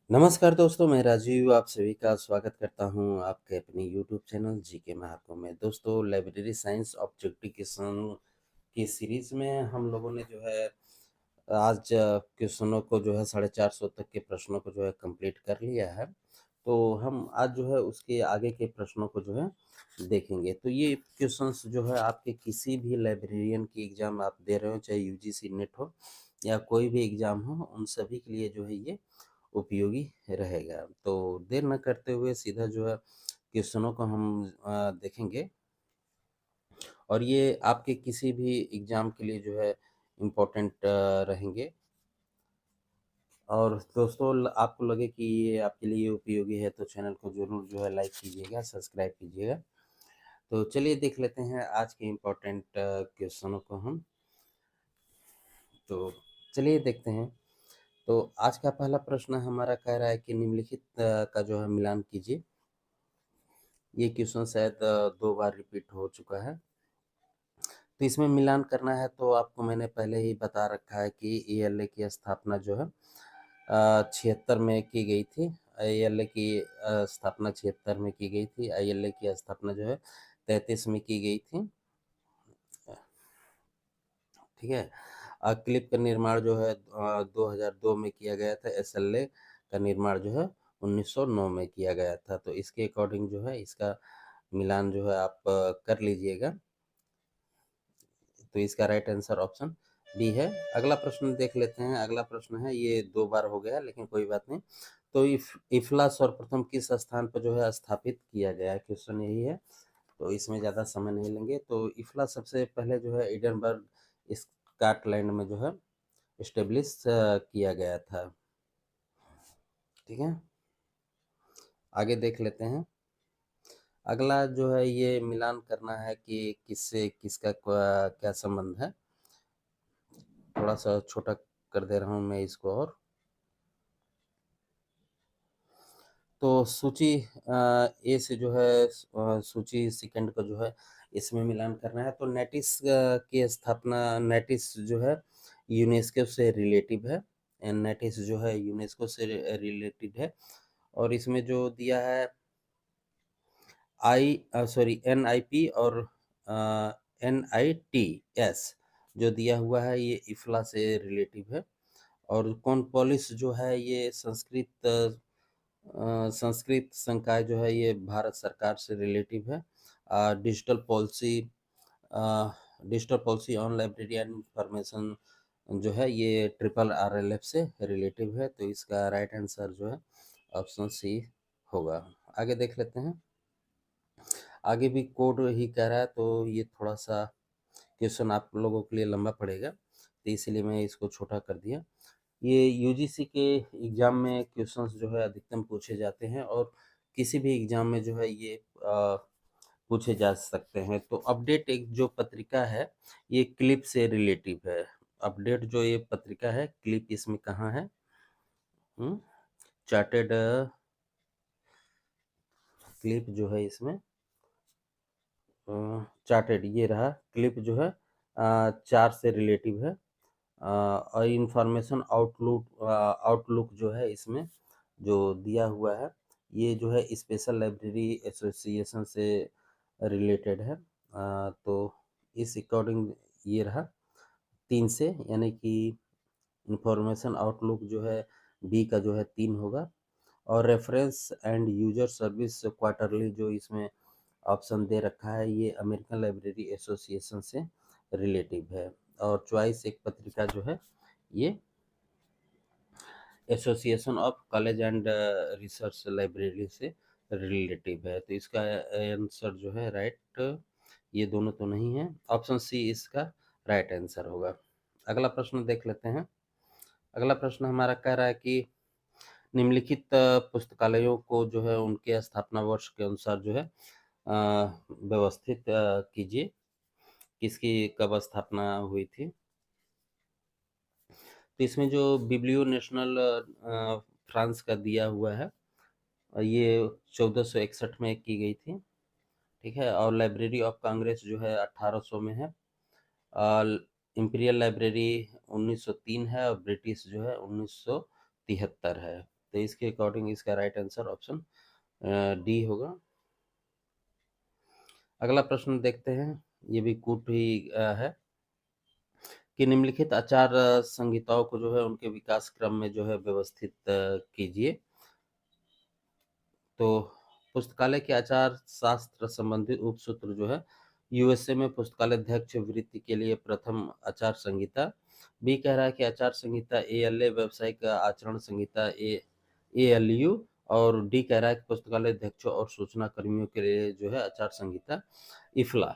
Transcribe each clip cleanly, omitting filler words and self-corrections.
नमस्कार दोस्तों, मैं राजीव आप सभी का स्वागत करता हूं आपके अपने यूट्यूब चैनल जीके महाकुंभ में। दोस्तों, लाइब्रेरी साइंस ऑब्जेक्टिव क्वेश्चन की सीरीज में हम लोगों ने जो है आज क्वेश्चनों को जो है 450 तक के प्रश्नों को जो है कंप्लीट कर लिया है। तो हम आज जो है उसके आगे के प्रश्नों को जो है देखेंगे। तो ये क्वेश्चंस जो है आपके किसी भी लाइब्रेरियन की एग्ज़ाम आप दे रहे हो, चाहे यूजीसी नेट हो या कोई भी एग्ज़ाम हो, उन सभी के लिए जो है ये उपयोगी रहेगा। तो देर न करते हुए सीधा जो है क्वेश्चनों को हम देखेंगे और ये आपके किसी भी एग्ज़ाम के लिए जो है इम्पोर्टेंट रहेंगे। और दोस्तों आपको लगे कि ये आपके लिए उपयोगी है तो चैनल को ज़रूर जो है लाइक कीजिएगा, सब्सक्राइब कीजिएगा। तो चलिए देख लेते हैं आज के इम्पोर्टेंट क्वेश्चनों को हम। तो चलिए देखते हैं। तो आज का पहला प्रश्न हमारा कह रहा है कि निम्नलिखित का जो है मिलान कीजिए। ये क्वेश्चन शायद 2 बार रिपीट हो चुका है। तो इसमें मिलान करना है तो आपको मैंने पहले ही बता रखा है कि एएलए की स्थापना जो है 76 में की गई थी। एएलए की स्थापना 76 में की गई थी। आईएलए की स्थापना जो है 33 में की गई थी। ठीक है। क्लिप का निर्माण जो है 2002 में किया गया था। एसएलए का निर्माण जो है 1909 में किया गया था। तो इसके अकॉर्डिंग जो है इसका मिलान जो है आप कर लीजिएगा। तो इसका राइट आंसर ऑप्शन बी है। अगला प्रश्न देख लेते हैं। अगला प्रश्न है, ये 2 बार हो गया लेकिन कोई बात नहीं। तो इफला सर्वप्रथम किस स्थान पर जो है स्थापित किया गया है? क्वेश्चन यही है। तो इसमें ज़्यादा समय नहीं लेंगे। तो इफला सबसे पहले जो है एडिनबर्ग स्कॉटलैंड में जो है इस्टेब्लिश किया गया था। ठीक है, आगे देख लेते हैं। अगला जो है ये मिलान करना है कि किससे किसका क्या संबंध है। थोड़ा सा छोटा कर दे रहा हूँ मैं इसको। और तो सूची ए से जो है सूची सेकंड का जो है इसमें मिलान करना है। तो नेटिस की स्थापना, नेटिस जो है यूनेस्को से रिलेटिव है। नेटिस जो है यूनेस्को से रिलेटेड है। और इसमें जो दिया है एनआईपी और एनआईटीएस जो दिया हुआ है ये इफ्ला से रिलेटिव है। और कॉर्नवालिस जो है ये संस्कृत संकाय जो है ये भारत सरकार से रिलेटिव है। Digital policy digital policy on library and information जो है ये ट्रिपल आरएलएफ से रिलेटिव है। तो इसका राइट आंसर जो है ऑप्शन सी होगा। आगे देख लेते हैं। आगे भी कोड ही कह रहा है तो ये थोड़ा सा क्वेश्चन आप लोगों के लिए लंबा पड़ेगा, तो इसीलिए मैं इसको छोटा कर दिया। ये यूजीसी के एग्ज़ाम में क्वेश्चंस जो है अधिकतम पूछे जाते हैं और किसी भी एग्ज़ाम में जो है ये पूछे जा सकते हैं। तो अपडेट एक जो पत्रिका है ये क्लिप से रिलेटिव है। अपडेट जो ये पत्रिका है, क्लिप इसमें कहाँ है? चार्टेड क्लिप जो है इसमें चार्टेड ये रहा। क्लिप जो है 4 से रिलेटिव है। और इंफॉर्मेशन आउटलुक जो है इसमें जो दिया हुआ है ये जो है स्पेशल लाइब्रेरी एसोसिएशन से रिलेटेड है। तो इस अकॉर्डिंग ये रहा 3 से, यानी कि इंफॉर्मेशन आउटलुक जो है बी का जो है 3 होगा। और reference and user service quarterly जो इसमें ऑप्शन दे रखा है ये अमेरिकन लाइब्रेरी एसोसिएशन से रिलेटिव है। और चॉइस एक पत्रिका जो है ये association of college and research library से रिलेटिव है। तो इसका आंसर जो है राइट, ये दोनों तो नहीं है। ऑप्शन सी इसका राइट आंसर होगा। अगला प्रश्न देख लेते हैं। अगला प्रश्न हमारा कह रहा है कि निम्नलिखित पुस्तकालयों को जो है उनके स्थापना वर्ष के अनुसार जो है व्यवस्थित कीजिए। किसकी कब स्थापना हुई थी? तो इसमें जो बिब्लियो नेशनल फ्रांस का दिया हुआ है ये 1461 में की गई थी। ठीक है। और लाइब्रेरी ऑफ कांग्रेस जो है 1800 में है। इंपीरियल लाइब्रेरी 1903 है और ब्रिटिश जो है 1973 है। तो इसके अकॉर्डिंग इसका राइट आंसर ऑप्शन डी होगा। अगला प्रश्न देखते हैं, ये भी कूट ही है कि निम्नलिखित आचार संहिताओं को जो है उनके विकास क्रम में जो है व्यवस्थित कीजिए। तो पुस्तकालय के आचार शास्त्र संबंधी उपसूत्र जो है, यूएसए में पुस्तकालय अध्यक्ष वृत्ति के लिए प्रथम आचार संहिता। बी कह रहा है कि आचार संहिता एएलए, व्यावसायिक आचरण संहिता एएलयू। और डी कह रहा है कि पुस्तकालय अध्यक्षों और सूचना कर्मियों के लिए जो है आचार संहिता इफला।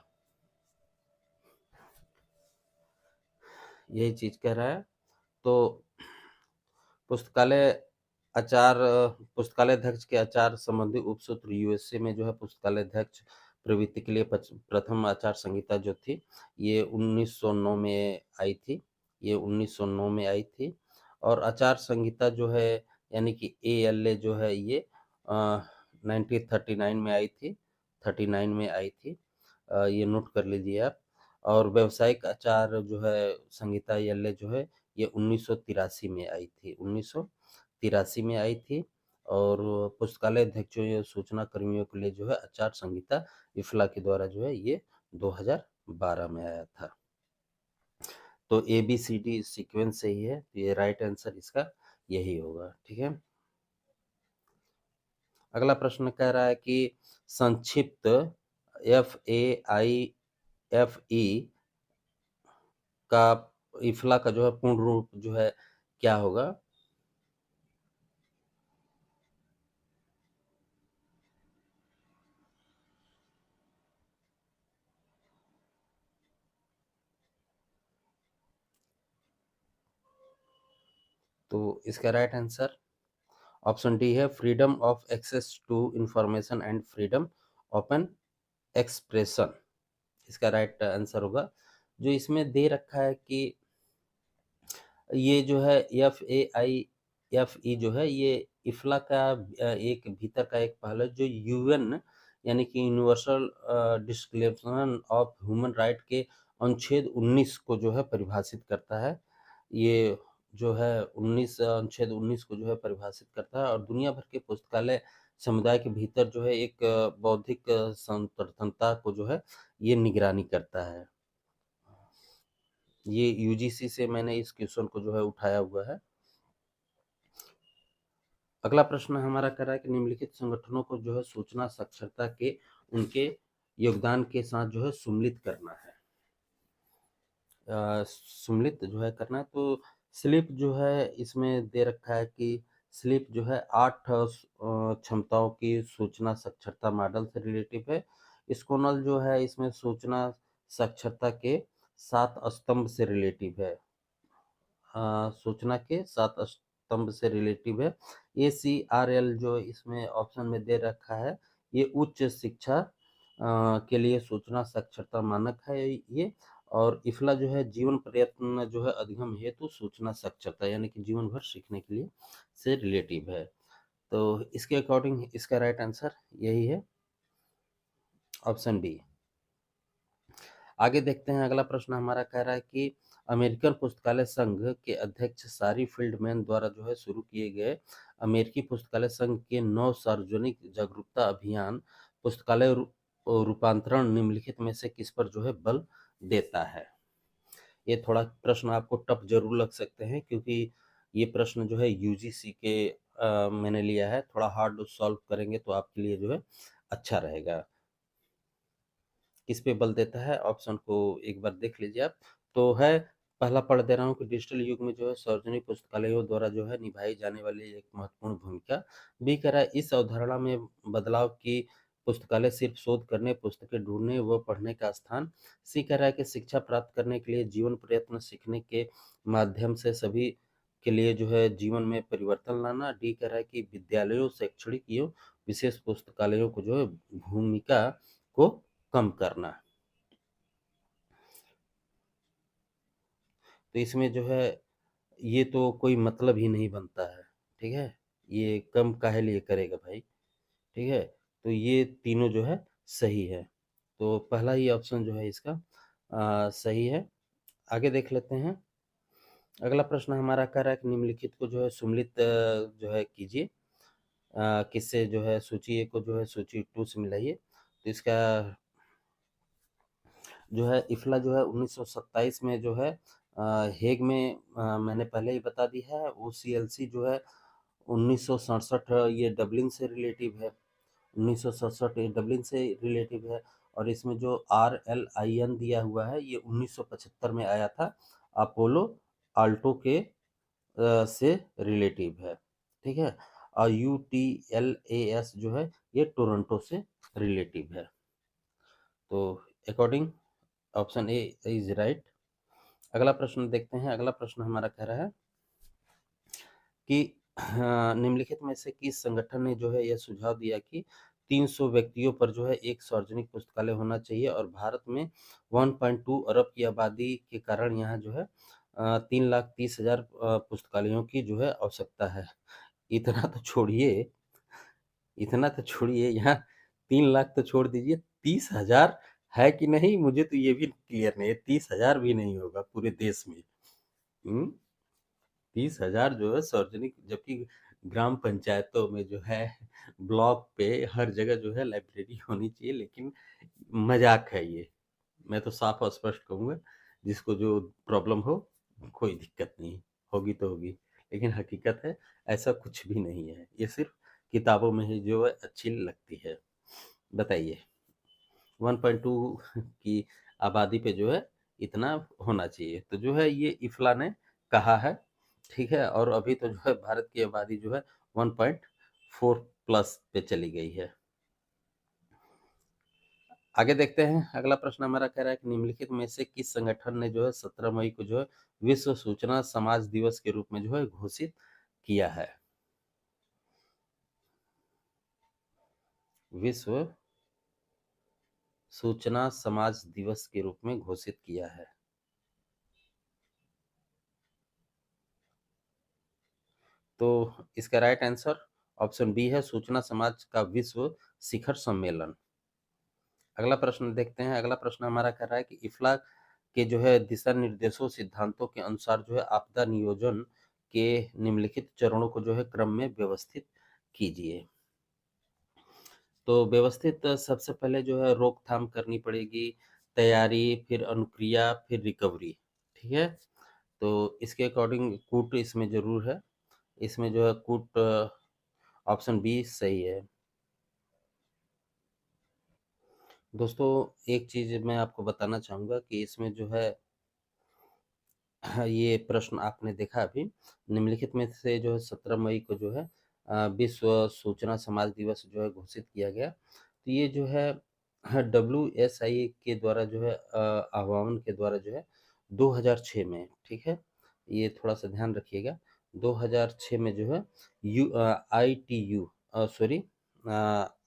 यही चीज कह रहा है। तो पुस्तकालय आचार पुस्तकालय अध्यक्ष के आचार संबंधी उपसूत्र यूएसए में जो है पुस्तकालय अध्यक्ष प्रवृत्ति के लिए प्रथम आचार संहिता जो थी ये 1909 में आई थी। ये 1909 में आई थी। और आचार संहिता जो है यानी कि एएलए जो है ये 1939 में आई थी। 39 में आई थी। ये नोट कर लीजिए आप। और व्यावसायिक आचार जो है संहिता एएलए जो है ये 1983 में आई थी। 1983 में आई थी। और पुस्तकालय अध्यक्षों या सूचना कर्मियों के लिए जो है आचार संहिता इफला के द्वारा जो है ये 2012 में आया था। तो A B C D sequence सही है, तो ये राइट आंसर इसका यही होगा। ठीक है। अगला प्रश्न कह रहा है कि संक्षिप्त FAIFE का इफला का जो है पूर्ण रूप जो है क्या होगा। तो इसका राइट आंसर ऑप्शन डी है, freedom of access to information and freedom open expression. इसका राइट आंसर होगा। जो इसमें दे रखा है कि ये जो है FAIFE जो है ये इफला का एक भीतर का एक पहलू है जो यूएन यानी कि universal declaration of human right के अनुच्छेद 19 को जो है परिभाषित करता है। ये जो है 19 अनुच्छेद 19 को जो है परिभाषित करता है और दुनिया भर के पुस्तकालय समुदाय के भीतर जो है एक बौद्धिक स्वतंत्रता को जो है ये निगरानी करता है। ये यूजीसी से मैंने इस क्वेश्चन को जो है उठाया हुआ है। अगला प्रश्न हमारा कर रहा है कि निम्नलिखित संगठनों को जो है सूचना साक्षरता के उनके योगदान के साथ जो है सम्मिलित करना है। सम्मिलित जो है करना है। तो स्लिप जो है इसमें दे रखा है कि स्लिप जो है 8 क्षमताओं की सूचना साक्षरता मॉडल से रिलेटिव है। स्कोनल जो है इसमें सूचना साक्षरता के 7 स्तंभ से रिलेटिव है। सूचना के 7 स्तंभ से रिलेटिव है। ACRL जो इसमें ऑप्शन में दे रखा है ये उच्च शिक्षा के लिए सूचना साक्षरता मानक है ये। और इफला जो है जीवन प्रयत्न जो है अधिगम हेतु सूचना साक्षरता यानी कि जीवन भर सीखने के लिए से रिलेटिव है। तो इसके अकॉर्डिंग इसका राइट आंसर यही है, ऑप्शन बी। आगे देखते हैं। अगला प्रश्न हमारा कह रहा है कि अमेरिकन पुस्तकालय संघ के अध्यक्ष सारी फील्डमैन द्वारा जो है शुरू किए गए अमेरिकी पुस्तकालय संघ के 9 सार्वजनिक जागरूकता अभियान पुस्तकालय रूपांतरण निम्नलिखित में से किस पर जो है बल देता है। ये थोड़ा प्रश्न आपको टफ जरूर लग सकते हैं क्योंकि ये प्रश्न जो है यूजीसी के मैंने लिया है। थोड़ा हार्ड सॉल्व करेंगे तो आपके लिए जो है अच्छा रहेगा। किस पे बल देता है ऑप्शन को एक बार देख लीजिए आप। तो है, पहला पढ़ दे रहा हूँ कि डिजिटल युग में जो है सार्वजनिक पुस्तकालयों द्वारा जो है निभाई जाने वाली एक महत्वपूर्ण भूमिका। बी कह रहा है इस अवधारणा में बदलाव की पुस्तकालय सिर्फ शोध करने, पुस्तकें ढूंढने व पढ़ने का स्थान। सी कह रहा है कि शिक्षा प्राप्त करने के लिए जीवन प्रयत्न सीखने के माध्यम से सभी के लिए जो है जीवन में परिवर्तन लाना। डी कह रहा है कि विद्यालयों, शैक्षणिक एवं विशेष पुस्तकालयों को जो है भूमिका को कम करना। तो इसमें जो है ये तो कोई मतलब ही नहीं बनता है। ठीक है, ये कम काहे लिए करेगा भाई। ठीक है, तो ये तीनों जो है सही है। तो पहला ही ऑप्शन जो है इसका सही है। आगे देख लेते हैं। अगला प्रश्न हमारा कह रहा है कि निम्नलिखित को जो है सुम्मिलित जो है कीजिए। किससे जो है सूची 1 को जो है सूची 2 से मिलाइए। तो इसका जो है इफ़ला जो है 1927 में जो है हेग में मैंने पहले ही बता दी है। ओसीएलसी जो है 1967 ये डबलिन से रिलेटिव है। 1967 ये डबलिन से रिलेटिव है। और इसमें जो RLIN दिया हुआ है ये 1975 में आया था, अपोलो आल्टो के से रिलेटिव है। ठीक है। और UTLAS जो है ये टोरंटो से रिलेटिव है। तो according option A is right. अगला प्रश्न देखते हैं। अगला प्रश्न हमारा कह रहा है कि निम्नलिखित में से किस संगठन ने जो है यह सुझाव दिया कि 300 व्यक्तियों पर जो है एक सार्वजनिक पुस्तकालय होना चाहिए और भारत में 1.2 अरब की आबादी के कारण यहाँ जो है 3,30,000 पुस्तकालयों की जो है आवश्यकता है। इतना तो छोड़िए, इतना तो छोड़िए, यहाँ 3 लाख तो छोड़ दीजिए, 30,000 है कि नहीं मुझे तो ये भी क्लियर नहीं है। 30,000 भी नहीं होगा पूरे देश में। 30,000 जो है सार्वजनिक, जबकि ग्राम पंचायतों में जो है ब्लॉक पे हर जगह जो है लाइब्रेरी होनी चाहिए, लेकिन मजाक है ये। मैं तो साफ और स्पष्ट कहूँगा, जिसको जो प्रॉब्लम हो कोई दिक्कत नहीं, होगी तो होगी, लेकिन हकीकत है ऐसा कुछ भी नहीं है। ये सिर्फ किताबों में ही जो है अच्छी लगती है। बताइए, 1.2 की आबादी पे जो है इतना होना चाहिए, तो जो है ये इफ़ला ने कहा है। ठीक है। और अभी तो जो है भारत की आबादी जो है 1.4 प्लस पे चली गई है। आगे देखते हैं। अगला प्रश्न हमारा कह रहा है कि निम्नलिखित में से किस संगठन ने जो है 17 मई को जो है विश्व सूचना समाज दिवस के रूप में जो है घोषित किया है। विश्व सूचना समाज दिवस के रूप में घोषित किया है। तो इसका राइट आंसर ऑप्शन बी है, सूचना समाज का विश्व शिखर सम्मेलन। अगला प्रश्न देखते हैं। अगला प्रश्न हमारा कह रहा है कि इफ्ला के जो है दिशा निर्देशों सिद्धांतों के अनुसार जो है आपदा नियोजन के निम्नलिखित चरणों को जो है क्रम में व्यवस्थित कीजिए। तो व्यवस्थित सबसे पहले जो है रोकथाम करनी पड़ेगी, तैयारी, फिर अनुक्रिया, फिर रिकवरी। ठीक है। तो इसके अकॉर्डिंग कूट इसमें जरूर है। इसमें जो है कूट ऑप्शन बी सही है। दोस्तों, एक चीज मैं आपको बताना चाहूंगा कि इसमें जो है ये प्रश्न आपने देखा अभी, निम्नलिखित में से जो है 17 मई को जो है विश्व सूचना समाज दिवस जो है घोषित किया गया। तो ये जो है WSI के द्वारा जो है आह्वान के द्वारा जो है 2006 में, ठीक है, ये थोड़ा सा ध्यान रखिएगा, 2006 में जो है ITU सॉरी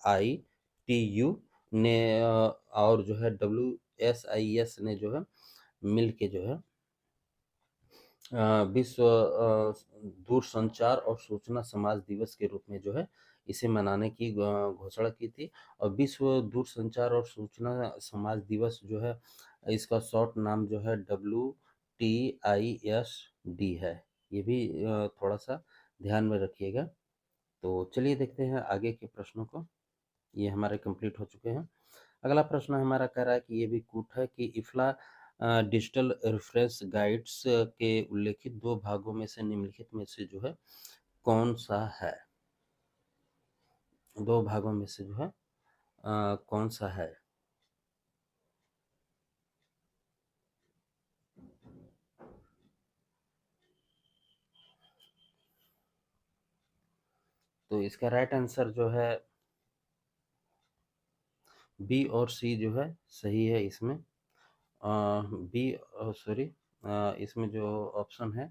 ITU ने और जो है WSIS ने जो है मिल के जो है विश्व दूरसंचार और सूचना समाज दिवस के रूप में जो है इसे मनाने की घोषणा की थी। और विश्व दूरसंचार और सूचना समाज दिवस जो है इसका शॉर्ट नाम जो है WTISD है। ये भी थोड़ा सा ध्यान में रखिएगा। तो चलिए देखते हैं आगे के प्रश्नों को। ये हमारे कंप्लीट हो चुके हैं। अगला प्रश्न हमारा कह रहा है कि ये भी कूट है कि इफ्ला डिजिटल रेफरेंस गाइड्स के उल्लेखित दो भागों में से निम्नलिखित में से जो है कौन सा है। दो भागों में से जो है कौन सा है। तो इसका राइट आंसर जो है बी और सी जो है सही है। इसमें बी सॉरी इसमें जो ऑप्शन है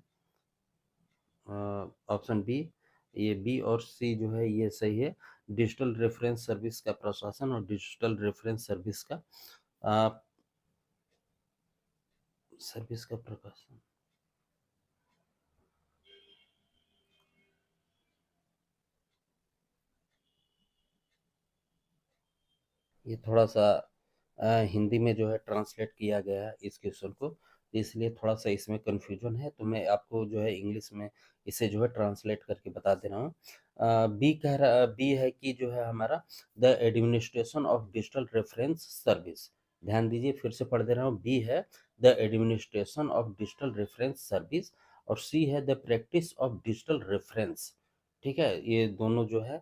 ऑप्शन बी, ये बी और सी जो है ये सही है। डिजिटल रेफरेंस सर्विस का प्रशासन और डिजिटल रेफरेंस सर्विस का प्रकाशन। ये थोड़ा सा हिंदी में जो है ट्रांसलेट किया गया है इस क्वेश्चन को। तो इसलिए थोड़ा-सा इसमें कन्फ्यूज़न है, तो मैं आपको जो है इंग्लिश में इसे जो है ट्रांसलेट करके बता दे रहा हूँ। बी है कि जो है हमारा the administration of digital reference service. ध्यान दीजिए, फिर से पढ़ दे रहा हूँ। बी है the administration of digital reference service और सी है the practice of digital reference. ठीक है? ये दोनों जो है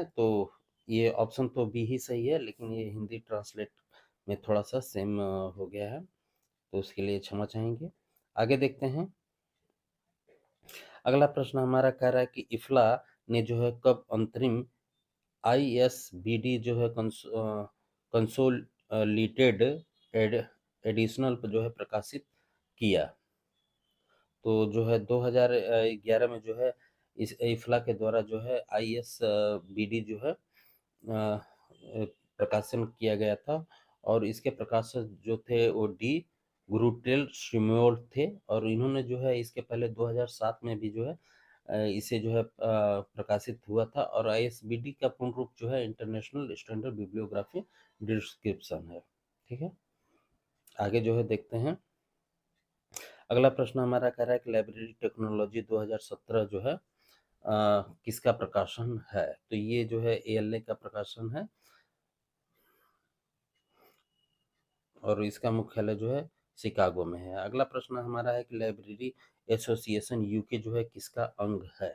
तो ये ऑप्शन तो बी ही सही है, लेकिन ये हिंदी ट्रांसलेट में थोड़ा-सा सेम हो गया है, तो उसके लिए क्षमा चाहेंगे। आगे देखते हैं। अगला प्रश्न हमारा कह रहा है कि इफ्ला ने जो है कब अंतरिम आईएसबीडी जो है कंसोलिडेटेड एडिशनल जो है प्रकाशित किया। तो जो है 2011 में जो है इस इफ्ला के द्वारा जो है आईएसबीडी जो है प्रकाशन किया गया था और इसके प्रकाशक जो थे वो डी गुरुटेल श्रीमोल थे और इन्होंने जो है इसके पहले 2007 में भी जो है इसे जो है प्रकाशित हुआ था और आईएसबीडी का पूर्ण रूप जो है इंटरनेशनल स्टैंडर्ड बिब्लियोग्राफी डिस्क्रिप्शन है। ठीक है, आगे जो है देखते हैं। अगला प्रश्न हमारा कह रहा है कि लाइब्रेरी टेक्नोलॉजी 2017 जो है किसका प्रकाशन है? तो ये जो है एएलए का प्रकाशन है और इसका मुख्यालय जो है शिकागो में है। अगला प्रश्न हमारा है कि लाइब्रेरी एसोसिएशन यूके जो है किसका अंग है?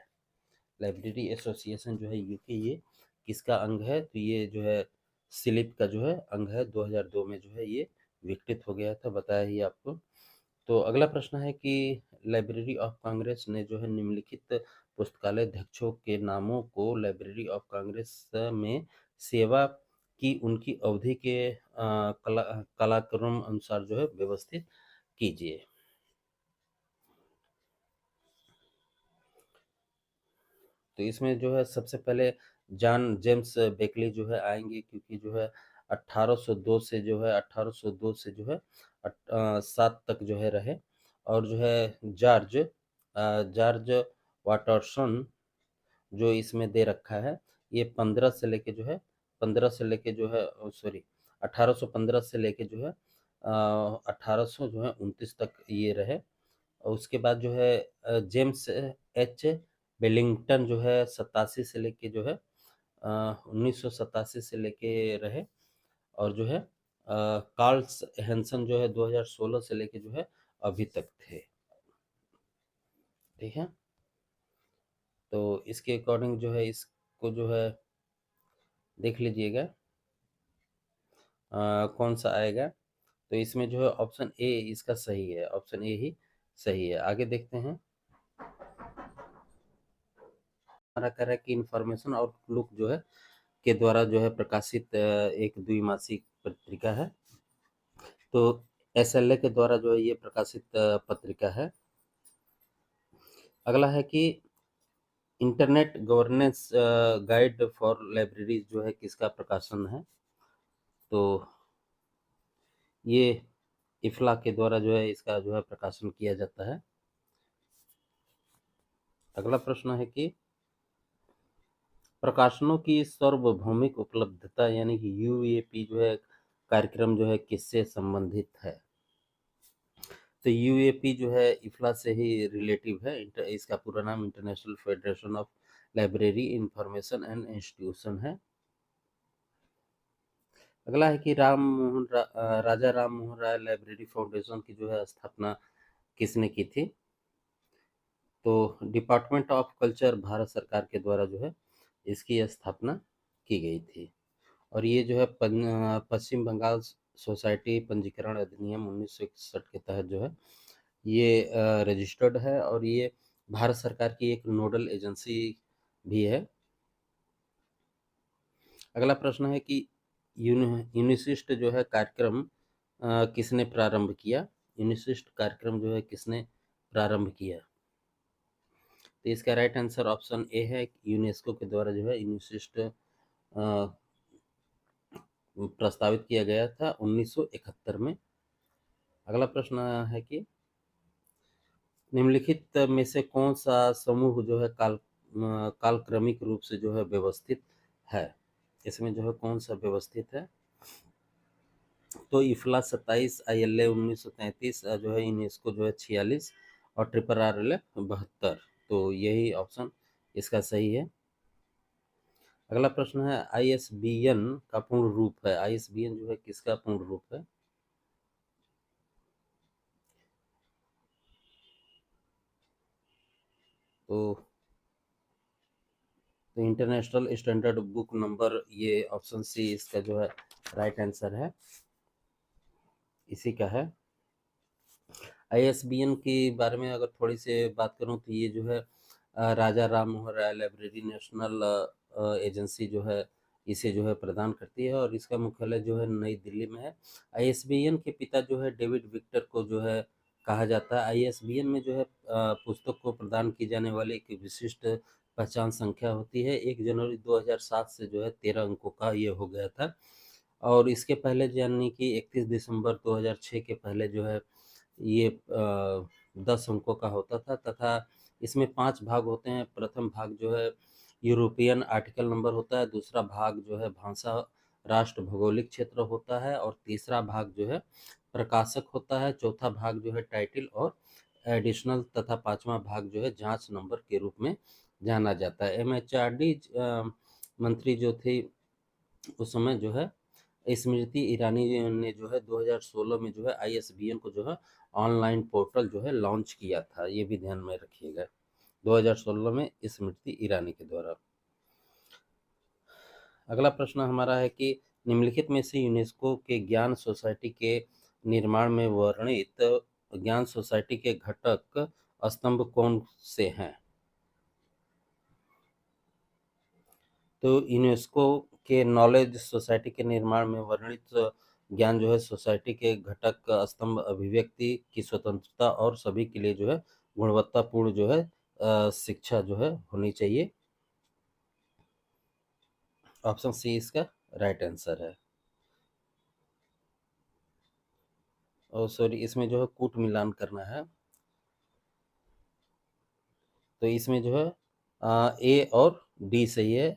लाइब्रेरी एसोसिएशन जो है यूके ये किसका अंग है? तो ये जो है सिलिप का जो है अंग है। 2002 में जो है ये विकसित हो गया था, बताया ही आपको। तो अगला प्रश्न है कि लाइब्रेरी ऑफ कांग्रेस ने जो है निम्नलिखित पुस्तकालय अध्यक्षों के नामों को लाइब्रेरी ऑफ कांग्रेस में सेवा की उनकी अवधि के कालक्रम अनुसार जो है व्यवस्थित कीजिए। तो इसमें जो है सबसे पहले जॉन जेम्स बेकली जो है आएंगे, क्योंकि जो है 1802 से जो है 1802 से जो है 7 तक जो है रहे और जो है जॉर्ज वाटरसन जो इसमें दे रखा है, ये 15 से लेके जो है 15 से लेके जो है सॉरी 1815 से लेके जो है 1800 जो है 29 तक ये रहे और उसके बाद जो है जेम्स एच बेलिंगटन जो है 87 से लेके जो है 1987 से लेके रहे और जो है कार्ल हैंसन जो है 2016 से लेके जो है अभी तक थे। ठीक है, तो इसके अकॉर्डिंग जो है इसको जो है देख लीजिएगा कौन सा आएगा। तो इसमें जो है ऑप्शन ए इसका सही है, ऑप्शन ए ही सही है। आगे देखते हैं। हमारा कह रहा है कि इंफॉर्मेशन आउटलुक जो है के द्वारा जो है प्रकाशित एक द्विमासिक पत्रिका है। तो एसएलए के द्वारा जो है ये प्रकाशित पत्रिका है। अगला है कि internet governance guide for libraries जो है किसका प्रकाशन है? तो ये इफ्ला के द्वारा जो है इसका जो है प्रकाशन किया जाता है। अगला प्रश्न है कि प्रकाशनों की सार्वभौमिक उपलब्धता यानी कि यूएपी जो है कार्यक्रम जो है किससे संबंधित है? तो यूएपी जो है इफ्ला से ही रिलेटिव है। इसका पूरा नाम international federation of library information and institution है। अगला है कि राजा राम मोहन राय लाइब्रेरी फाउंडेशन की जो है स्थापना किसने की थी? तो डिपार्टमेंट ऑफ कल्चर भारत सरकार के द्वारा जो है इसकी स्थापना की गई थी और ये जो है पश्चिम बंगाल सोसाइटी पंजीकरण अधिनियम 1961 के तहत जो है ये रजिस्टर्ड है और ये भारत सरकार की एक नोडल एजेंसी भी है। अगला प्रश्न है कि यूनिसिस्ट जो है कार्यक्रम किसने प्रारंभ किया? यूनिसिस्ट कार्यक्रम जो है किसने प्रारंभ किया? तो इसका राइट आंसर ऑप्शन ए है, यूनेस्को के द्वारा जो है यूनिसिस्ट प्रस्तावित किया गया था 1971 में। अगला प्रश्न है कि निम्नलिखित में से कौन सा समूह जो है कालक्रमिक रूप से जो है व्यवस्थित है? इसमें जो है कौन सा व्यवस्थित है? तो इफ्ला 27, ILA 1933, जो है यूनेस्को जो है 46 और ट्रिपल RLF 72। तो यही ऑप्शन इसका सही है। अगला प्रश्न है ISBN का पूर्ण रूप है। ISBN जो है किसका पूर्ण रूप है? तो इंटरनेशनल स्टैंडर्ड बुक नंबर, ये ऑप्शन सी इसका जो है राइट आंसर है, इसी का है। ISBN के बारे में अगर थोड़ी सी बात करूं तो ये जो है राजा Ram Mohan Roy library national agency जो है इसे जो है प्रदान करती है और इसका मुख्यालय जो है नई दिल्ली में है। ISBN के पिता जो है डेविड विक्टर को जो है कहा जाता है। ISBN में जो है पुस्तक को प्रदान की जाने वाली एक विशिष्ट पहचान संख्या होती है। 1 जनवरी 2007 से जो है 13 अंकों का ये हो गया था और इसके पहले यानी कि 31 दिसंबर 2006 के पहले जो है ये 10 अंकों का होता था तथा इसमें 5 भाग होते हैं। प्रथम भाग जो है यूरोपियन आर्टिकल नंबर होता है, दूसरा भाग जो है भाषा राष्ट्र भौगोलिक क्षेत्र होता है और तीसरा भाग जो है प्रकाशक होता है, चौथा भाग जो है टाइटल और एडिशनल तथा पांचवा भाग जो है जांच नंबर के रूप में जाना जाता है। MHRD मंत्री जो थी उस समय जो है स्मृति ईरानी ने जो है 2016 में जो है ISBN को जो है ऑनलाइन पोर्टल जो है लॉन्च किया था, ये भी ध्यान में रखिएगा, 2016 में स्मृति ईरानी के द्वारा। अगला प्रश्न हमारा है कि निम्नलिखित में से यूनेस्को के ज्ञान सोसाइटी के निर्माण में वर्णित ज्ञान सोसाइटी के घटक स्तंभ कौन से हैं? तो यूनेस्को के नॉलेज सोसाइटी के निर्माण में वर्णित ज्ञान जो है सोसाइटी के घटक स्तंभ अभिव्यक्ति की स्वतंत्रता और सभी के लिए जो है गुणवत्तापूर्ण जो है शिक्षा जो है होनी चाहिए। ऑप्शन सी इसका राइट आंसर है। और सॉरी, इसमें जो है कूट मिलान करना है, तो इसमें जो है ए और डी सही है।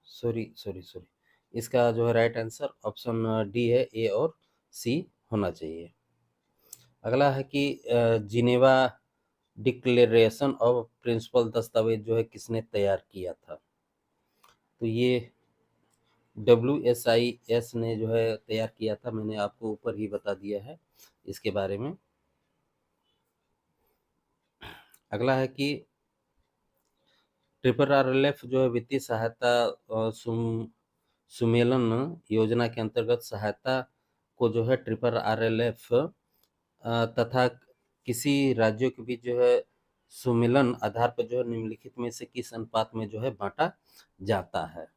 सॉरी सॉरी सॉरी, इसका जो है राइट आंसर ऑप्शन डी है, ए और सी होना चाहिए। अगला है कि जिनेवा डिक्लेरेशन ऑफ प्रिंसिपल दस्तावेज जो है किसने तैयार किया था? तो ये WSIS ने जो है तैयार किया था, मैंने आपको ऊपर ही बता दिया है इसके बारे में। अगला है कि ट्रिपल RLF जो है वित्तीय सहायता सुमेलन योजना के अंतर्गत सहायता को जो है ट्रिपल RLF तथा किसी राज्यों के बीच जो है सुमेलन आधार पर जो है निम्नलिखित में से किस अनुपात में जो है बांटा जाता है?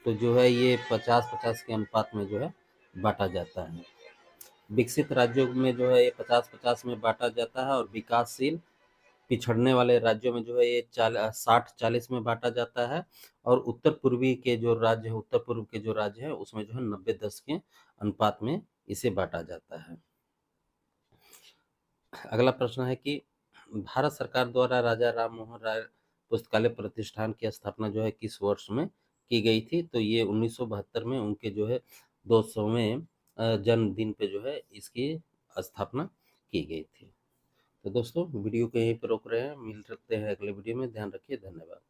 तो जो है ये 50-50 के अनुपात में जो है बांटा जाता है। विकसित राज्यों में जो है ये 50-50 में बांटा जाता है और विकासशील पिछड़ने वाले राज्यों में जो है ये 60-40 में बांटा जाता है और उत्तर पूर्वी के जो राज्य है, उत्तर पूर्व के जो राज्य है उसमें जो है 90-10 के अनुपात में इसे बांटा जाता है। अगला प्रश्न है कि भारत सरकार द्वारा राजा राम मोहन राय पुस्तकालय प्रतिष्ठान की स्थापना जो है किस वर्ष में की गई थी? तो ये 1972 में उनके जो है 200वें जन्मदिन पे जो है इसकी स्थापना की गई थी। तो दोस्तों वीडियो को यहीं पर रोक रहे हैं, मिल सकते हैं अगले वीडियो में। ध्यान रखिए, धन्यवाद।